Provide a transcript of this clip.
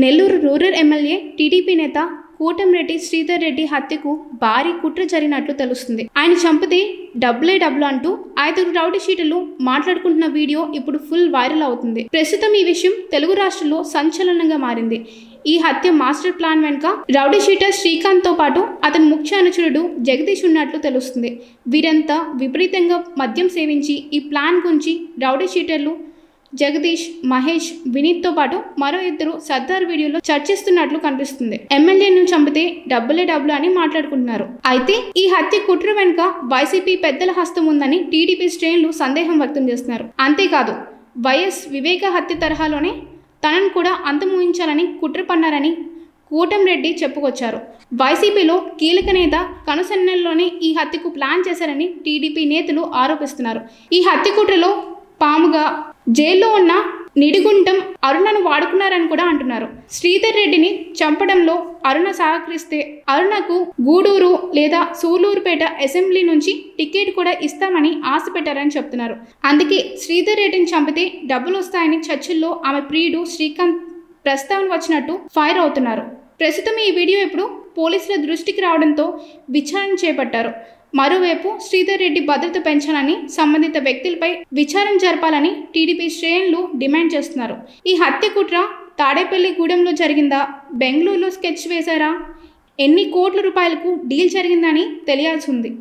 Nellore rural MLA TDP నేత కోటంరెడ్డి శ్రీధర్ రెడ్డి హత్యకు భారీ కుట్ర జరిగినట్లు తెలుస్తుంది. ఆయన చంపితే డబ్బులే డబ్బులు అంటూ 5 రౌడీ షీటర్లు మాట్లాడుకుంటున్న వీడియో ఇప్పుడు ఫుల్ వైరల్ అవుతుంది. ప్రస్తుతం ఈ విషయం తెలుగు రాష్ట్రాల్లో సంచలనంగా మారింది. ఈ హత్య మాస్టర్ ప్లాన్ వెనుక రౌడీ షీటర్ శ్రీకాంత్ తో పాటు అతని ముఖ్య అనుచరుడు జగదీష్ ఉన్నట్లు తెలుస్తుంది. వీరంతా విపరీతంగా మద్యం సేవించి ఈ ప్లాన్ గురించి రౌడీ షీటర్లు జగదీష్, మహేష్, వినీత్ తో పాటు మరో 2 సర్దార్ వీడియోలో చర్చిస్తున్నట్లు కనిపిస్తుంది. ఎమ్మెల్యేను చంపితే డబ్బులే డబ్బులు అని మాట్లాడుకుంటున్నారు. అయితే ఈ హత్య కుట్ర వెనుక వైసీపీ పెద్దల హస్తం ఉందని టీడీపీ శ్రేణులు సందేహం వ్యక్తం చేస్తున్నారు. అంతేకాదు వైఎస్ వివేక హత్య తరహాలోనే తనను కూడా అంతమూయించాలని కుట్ర పన్నారని కోటంరెడ్డి చెప్పుకొచ్చారు. వైసీపీలో కీలక నేత కనుసన్నల్లోనే ఈ హత్యకు ప్లాన్ చేశారని టీడీపీ నేతలు ఆరోపిస్తున్నారు. ఈ హత్య కుట్రలో పాముగా జైల్లో ఉన్న నిడిగుంటం అరుణను వాడుకున్నారని కూడా అంటున్నారు. శ్రీధర్ రెడ్డిని చంపడంలో అరుణ సహకరిస్తే అరుణకు గూడూరు లేదా సూలూరుపేట అసెంబ్లీ నుంచి టికెట్ కూడా ఇస్తామని ఆశ పెట్టారని చెప్తున్నారు. అందుకే శ్రీధర్ రెడ్డిని చంపితే డబ్బులు వస్తాయని చర్చల్లో ఆమె ప్రియుడు శ్రీకాంత్ ప్రస్తావన వచ్చినట్టు ఫైర్ అవుతున్నారు. ప్రస్తుతం ఈ వీడియో ఇప్పుడు పోలీసుల దృష్టికి రావడంతో విచారణ చేపట్టారు. మరోవైపు శ్రీధర్ రెడ్డి భద్రత పెంచాలని, సంబంధిత వ్యక్తులపై విచారణ జరపాలని టీడీపీ శ్రేణులు డిమాండ్ చేస్తున్నారు. ఈ హత్య కుట్ర తాడేపల్లిగూడెంలో జరిగిందా, బెంగళూరులో స్కెచ్ వేశారా, ఎన్ని కోట్ల రూపాయలకు డీల్ జరిగిందని తెలియాల్సి ఉంది.